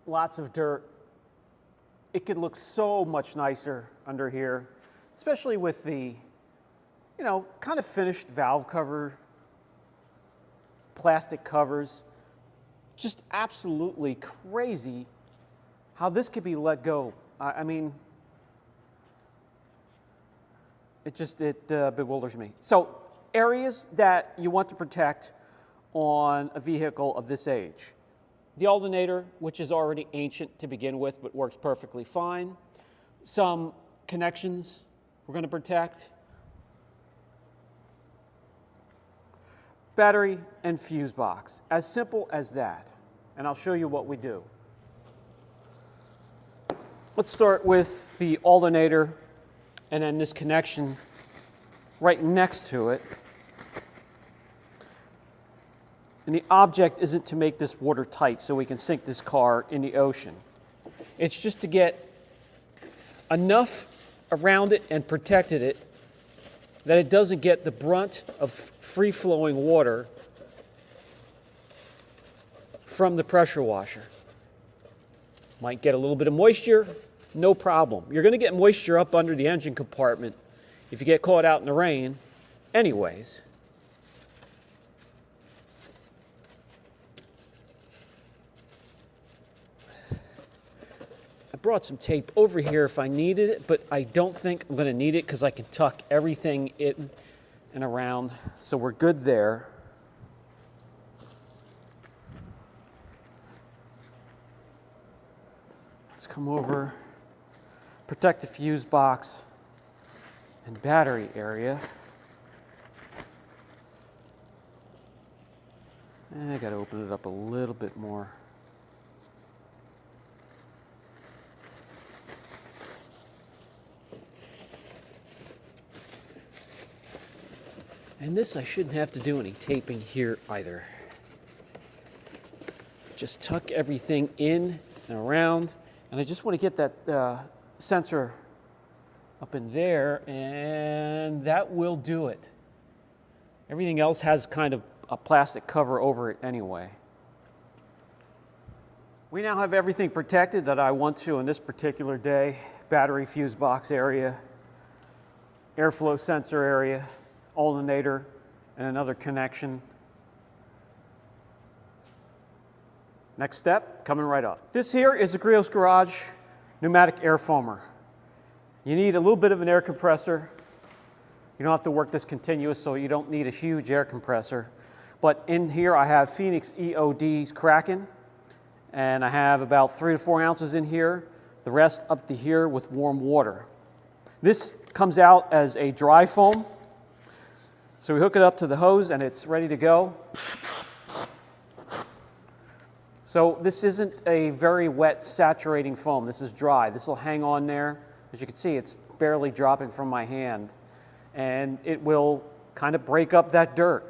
lots of dirt. It could look so much nicer under here, especially with the, kind of finished valve cover, plastic covers. Just absolutely crazy how this could be let go. I mean, it bewilders me. So, areas that you want to protect on a vehicle of this age. The alternator, which is already ancient to begin with, but works perfectly fine. Some connections we're going to protect. Battery and fuse box. As simple as that. And I'll show you what we do. Let's start with the alternator and then this connection right next to it. And the object isn't to make this watertight so we can sink this car in the ocean. It's just to get enough around it and protected it that it doesn't get the brunt of free-flowing water from the pressure washer. Might get a little bit of moisture, no problem. You're going to get moisture up under the engine compartment if you get caught out in the rain anyways. I brought some tape over here if I needed it, but I don't think I'm going to need it because I can tuck everything in and around, so we're good there. Let's come over, protect the fuse box and battery area. And I got to open it up a little bit more. And this, I shouldn't have to do any taping here either. Just tuck everything in and around. And I just want to get that sensor up in there, and that will do it. Everything else has kind of a plastic cover over it anyway. We now have everything protected that I want to on this particular day. Battery fuse box area, airflow sensor area, alternator, and another connection. Next step, coming right up. This here is a Griot's Garage pneumatic air foamer. You need a little bit of an air compressor. You don't have to work this continuous, so you don't need a huge air compressor. But in here I have Phoenix EOD's Kraken, and I have about 3 to 4 ounces in here, the rest up to here with warm water. This comes out as a dry foam. So we hook it up to the hose and it's ready to go. So this isn't a very wet, saturating foam. This is dry. This will hang on there. As you can see, it's barely dropping from my hand. And it will kind of break up that dirt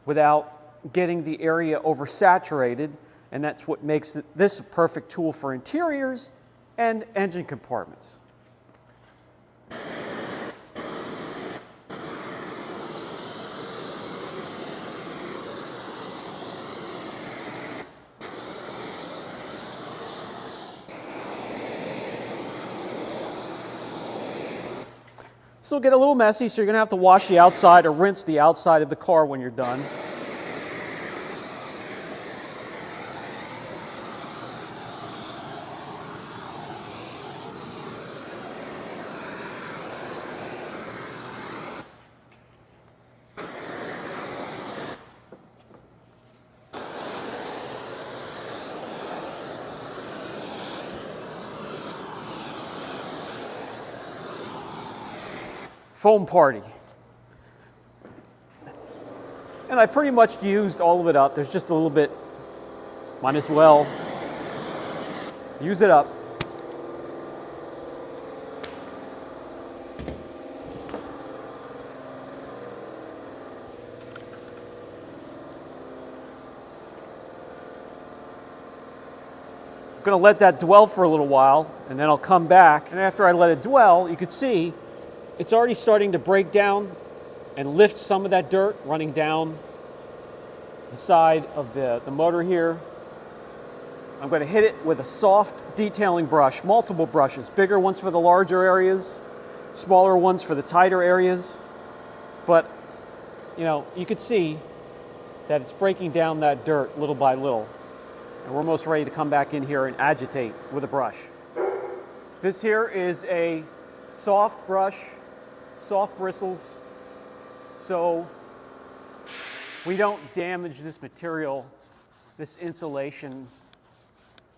without getting the area oversaturated. And that's what makes this a perfect tool for interiors and engine compartments. This will get a little messy, so you're going to have to wash the outside or rinse the outside of the car when you're done. Foam party. And I pretty much used all of it up. There's just a little bit. Might as well use it up. I'm going to let that dwell for a little while, and then I'll come back. And after I let it dwell, you can see it's already starting to break down and lift some of that dirt running down the side of the motor here. I'm going to hit it with a soft detailing brush, multiple brushes, bigger ones for the larger areas, smaller ones for the tighter areas. But, you know, you can see that it's breaking down that dirt little by little. And we're almost ready to come back in here and agitate with a brush. This here is a soft brush, soft bristles, so we don't damage this material, this insulation,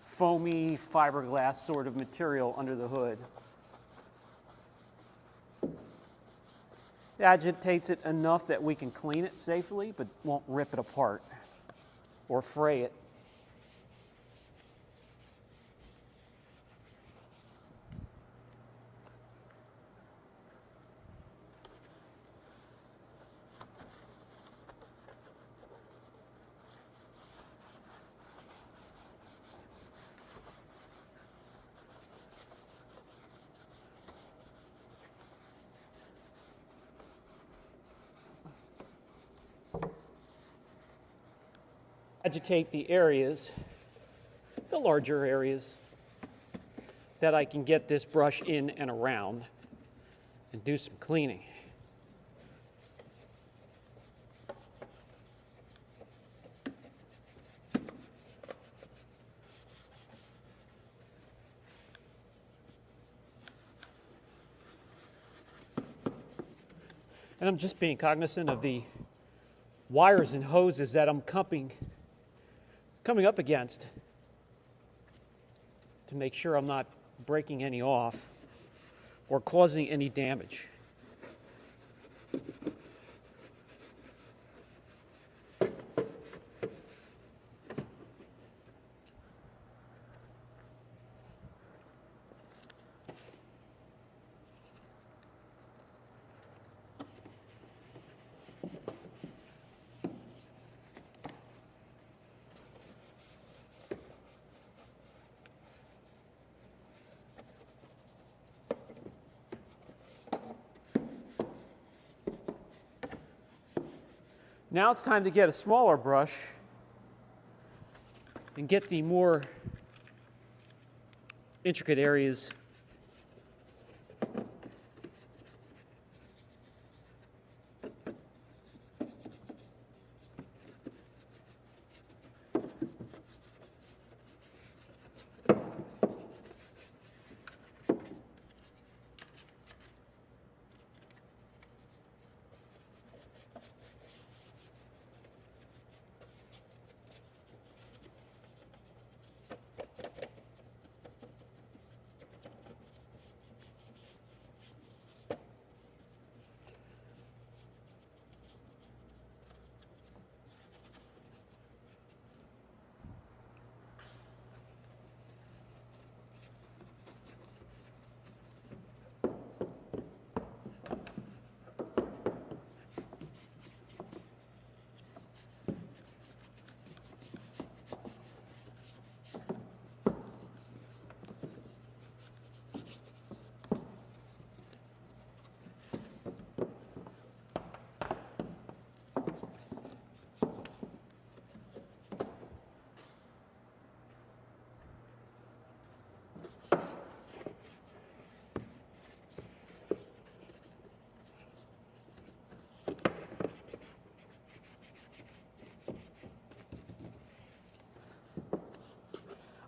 foamy fiberglass sort of material under the hood. It agitates it enough that we can clean it safely, but won't rip it apart or fray it. Agitate the areas, the larger areas, that I can get this brush in and around and do some cleaning. And I'm just being cognizant of the wires and hoses that I'm coming up against to make sure I'm not breaking any off or causing any damage. Now it's time to get a smaller brush and get the more intricate areas .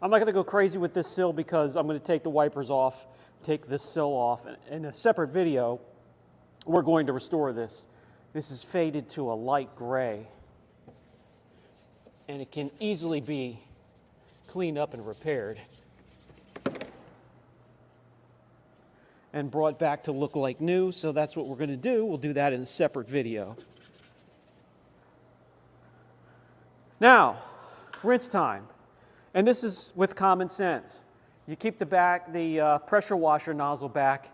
I'm not going to go crazy with this sill because I'm going to take the wipers off, take this sill off. In a separate video, we're going to restore this. This is faded to a light gray, and it can easily be cleaned up and repaired and brought back to look like new, so that's what we're going to do. We'll do that in a separate video. Now, rinse time. And this is with common sense. You keep the pressure washer nozzle back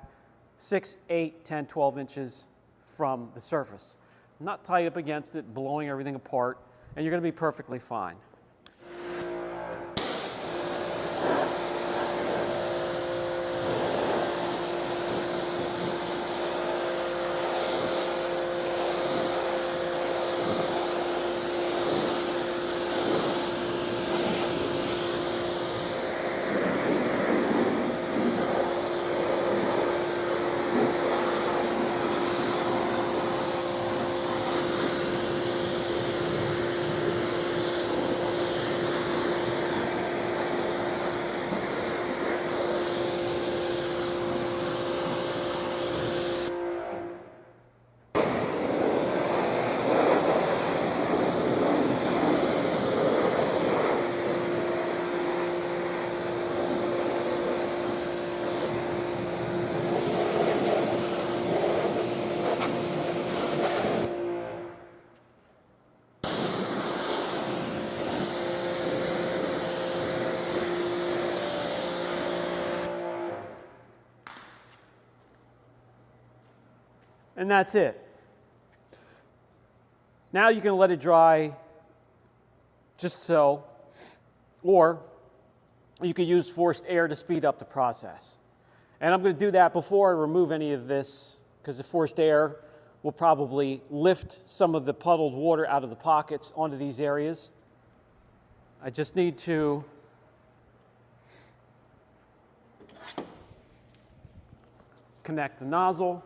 6, 8, 10, 12 inches from the surface. Not tight up against it, blowing everything apart, and you're going to be perfectly fine. And that's it. Now you can let it dry just so, or you could use forced air to speed up the process. And I'm going to do that before I remove any of this, because the forced air will probably lift some of the puddled water out of the pockets onto these areas. I just need to connect the nozzle.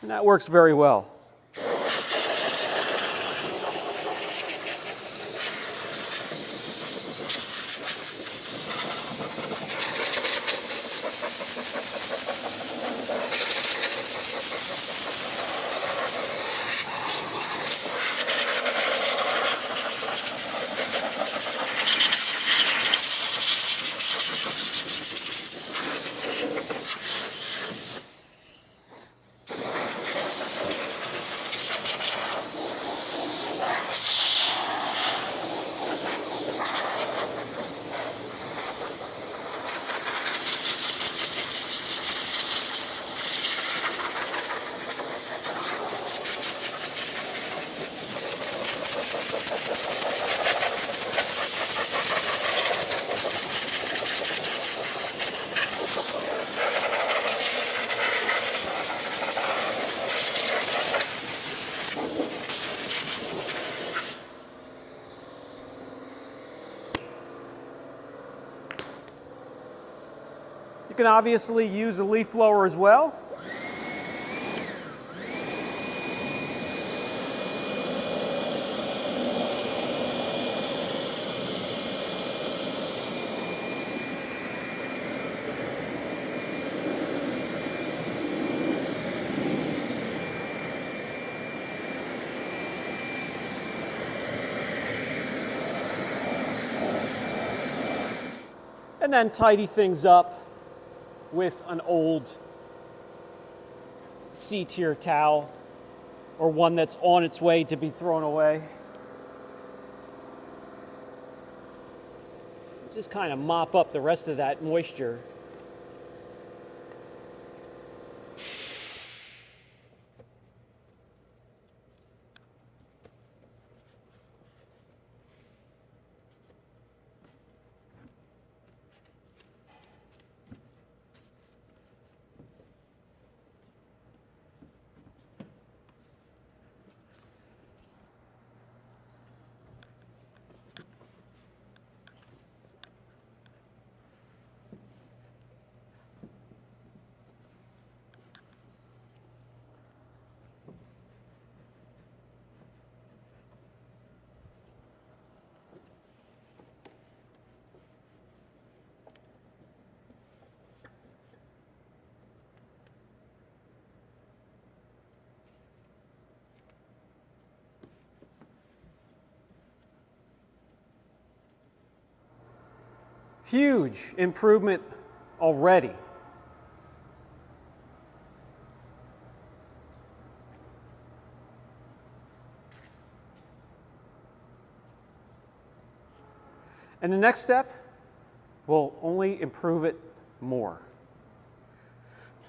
And that works very well. You can obviously use a leaf blower as well. And then tidy things up with an old C-tier towel or one that's on its way to be thrown away. Just kind of mop up the rest of that moisture. Huge improvement already. And the next step will only improve it more.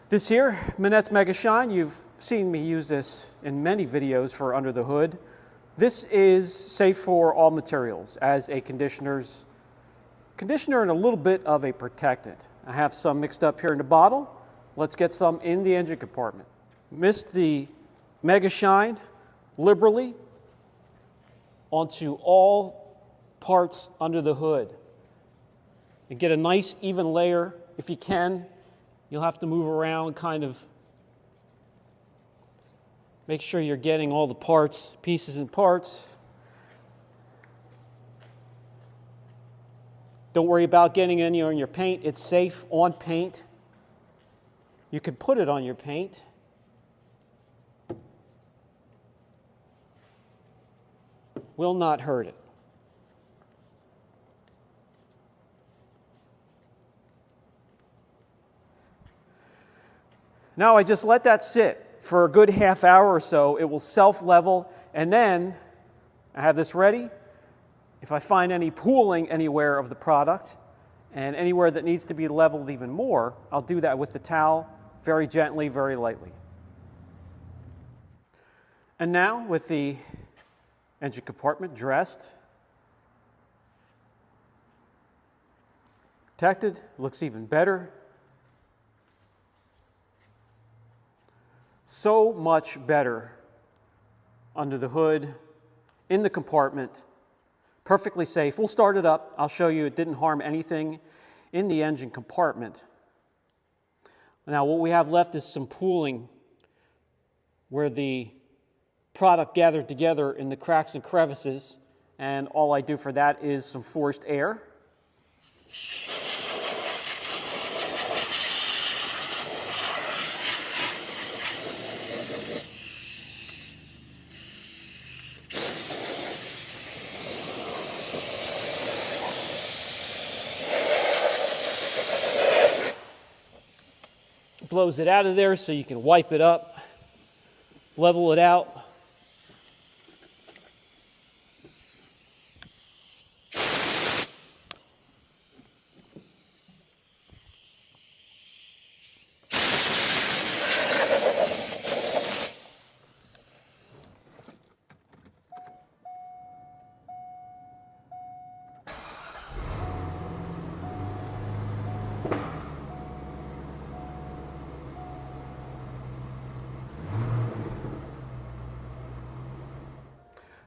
This here, Minette's Mega Shine, you've seen me use this in many videos for under the hood. This is safe for all materials as a conditioner and a little bit of a protectant. I have some mixed up here in the bottle. Let's get some in the engine compartment. Mist the Mega Shine liberally onto all parts under the hood. And get a nice even layer. If you can, you'll have to move around, kind of make sure you're getting all the parts, pieces and parts. Don't worry about getting any on your paint. It's safe on paint. You can put it on your paint. Will not hurt it. Now I just let that sit for a good half hour or so. It will self-level, and then I have this ready. If I find any pooling anywhere of the product and anywhere that needs to be leveled even more, I'll do that with the towel, very gently, very lightly. And now, with the engine compartment dressed, protected, looks even better. So much better under the hood, in the compartment, perfectly safe. We'll start it up. I'll show you it didn't harm anything in the engine compartment. Now what we have left is some pooling where the product gathered together in the cracks and crevices, and all I do for that is some forced air. Blows it out of there so you can wipe it up, level it out.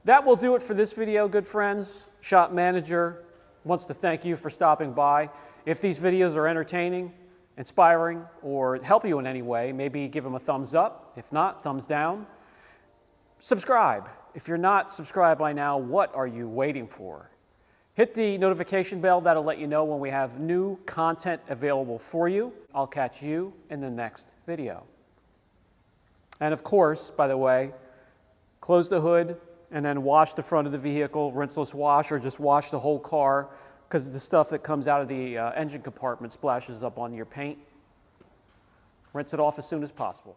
That will do it for this video, good friends. Shop Manager wants to thank you for stopping by. If these videos are entertaining, inspiring, or help you in any way, maybe give them a thumbs up. If not, thumbs down. Subscribe. If you're not subscribed by now, what are you waiting for? Hit the notification bell. That'll let you know when we have new content available for you. I'll catch you in the next video. And of course, by the way, close the hood, and then wash the front of the vehicle, rinseless wash, or just wash the whole car, because the stuff that comes out of the engine compartment splashes up on your paint. Rinse it off as soon as possible.